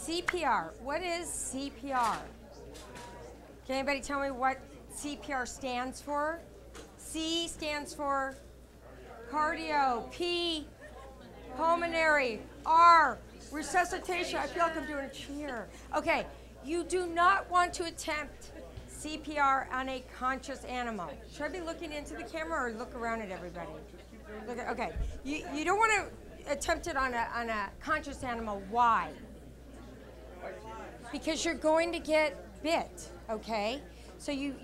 CPR. What is CPR? Can anybody tell me what CPR stands for? C stands for cardio, P, pulmonary, R, resuscitation. I feel like I'm doing a cheer. Okay, you do not want to attempt CPR on a conscious animal. Should I be looking into the camera or look around at everybody? Okay, you don't want to attempt it on a conscious animal. Why? Because you're going to get bit, okay? So you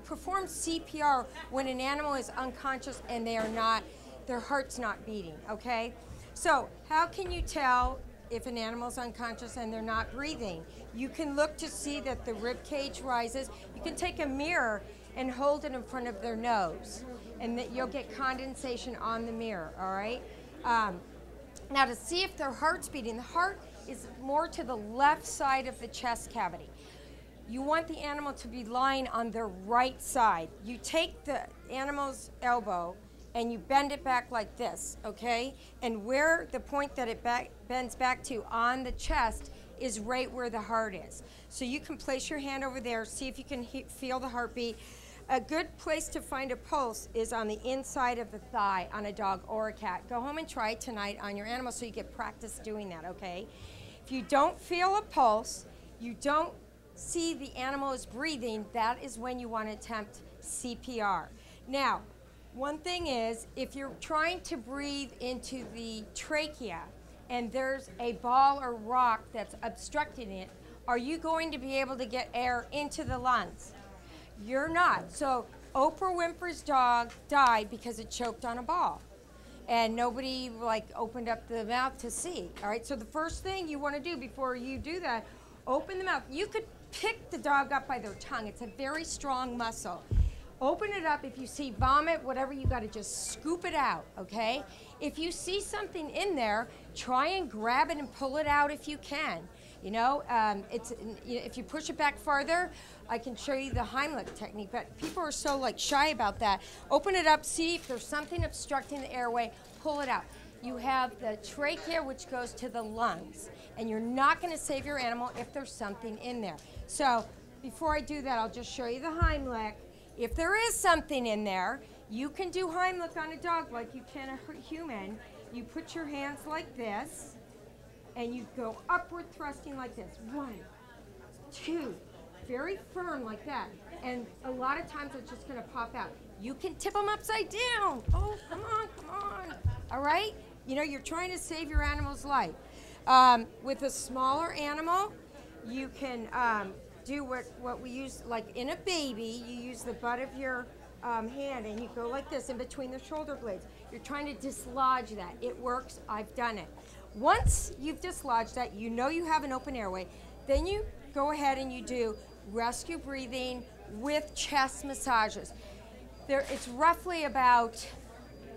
perform CPR when an animal is unconscious and their heart's not beating, okay? So how can you tell if an animal's unconscious and they're not breathing? You can look to see that the rib cage rises. You can take a mirror and hold it in front of their nose, and that you'll get condensation on the mirror, all right? Now to see if their heart's beating, the heart is more to the left side of the chest cavity. You want the animal to be lying on their right side. You take the animal's elbow and you bend it back like this, okay? And where the point that it bends back to on the chest is right where the heart is. So you can place your hand over there, see if you can feel the heartbeat. A good place to find a pulse is on the inside of the thigh on a dog or a cat. Go home and try it tonight on your animal so you get practice doing that, okay? If you don't feel a pulse, you don't see the animal is breathing, that is when you want to attempt CPR. Now, one thing is, if you're trying to breathe into the trachea and there's a ball or rock that's obstructing it, are you going to be able to get air into the lungs? You're not. So Oprah Winfrey's dog died because it choked on a ball. And nobody opened up the mouth to see. All right, so the first thing you want to do before you do that, open the mouth. You could pick the dog up by their tongue. It's a very strong muscle. Open it up. If you see vomit, whatever, you got to just scoop it out, okay? If you see something in there, try and grab it and pull it out if you can. You know, if you push it back farther, I can show you the Heimlich technique, but people are so shy about that. Open it up, see if there's something obstructing the airway, pull it out. You have the trachea, which goes to the lungs, and you're not going to save your animal if there's something in there. So before I do that, I'll just show you the Heimlich. If there is something in there, you can do Heimlich on a dog like you can a human. You put your hands like this, and you go upward thrusting like this. 1, 2, very firm like that. And a lot of times it's just gonna pop out. You can tip them upside down. Oh, come on, come on. All right? You know, you're trying to save your animal's life. With a smaller animal, you can do what we use, like in a baby, you use the butt of your hand and you go like this in between the shoulder blades. You're trying to dislodge that. It works, I've done it. Once you've dislodged that, you know you have an open airway, then you go ahead and you do rescue breathing with chest massages. It's roughly about,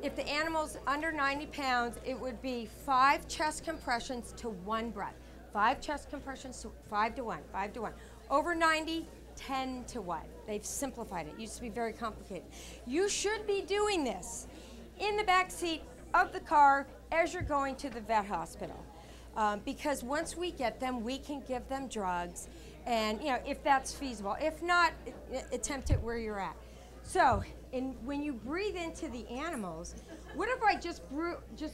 if the animal's under 90 pounds, it would be 5 chest compressions to 1 breath. 5 chest compressions to 5 to 1, 5 to 1. Over 90, 10 to 1. They've simplified it. It used to be very complicated. You should be doing this in the back seat of the car as you're going to the vet hospital. Because once we get them, we can give them drugs, and if that's feasible. If not, attempt it where you're at. So, when you breathe into the animals, what if I just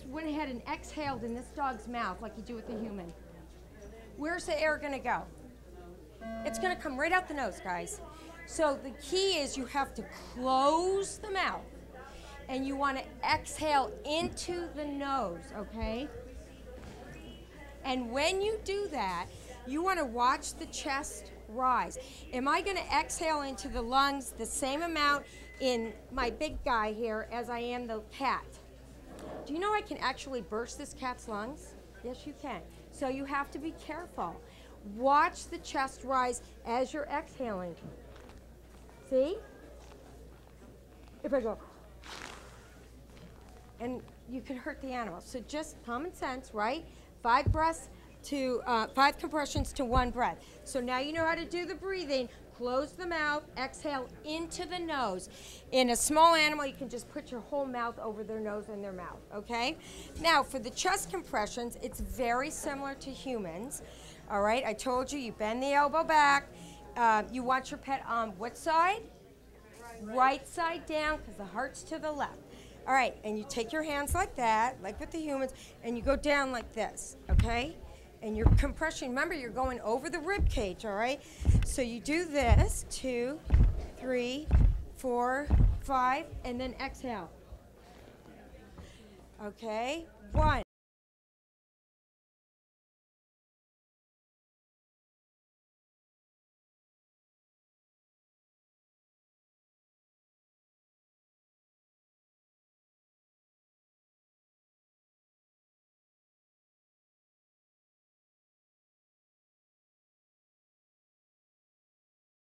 went ahead and exhaled in this dog's mouth like you do with the human? Where's the air gonna go? It's gonna come right out the nose, guys. So the key is you have to close the mouth and you want to exhale into the nose, okay? And when you do that, you want to watch the chest rise. Am I going to exhale into the lungs the same amount in my big guy here as I am the cat? Do you know I can actually burst this cat's lungs? Yes, you can. So you have to be careful. Watch the chest rise as you're exhaling. See? If I go, and you can hurt the animal. So just common sense, right? 5 compressions to 1 breath. So now you know how to do the breathing. Close the mouth, exhale into the nose. In a small animal, you can just put your whole mouth over their nose and their mouth, okay? Now, for the chest compressions, it's very similar to humans. All right, I told you, you bend the elbow back. You want your pet on what side? Right side down, because the heart's to the left. All right, and you take your hands like that, like with the humans, and you go down like this, okay? And your compression, remember, you're going over the rib cage, all right? So you do this, 2, 3, 4, 5, and then exhale. Okay, 1.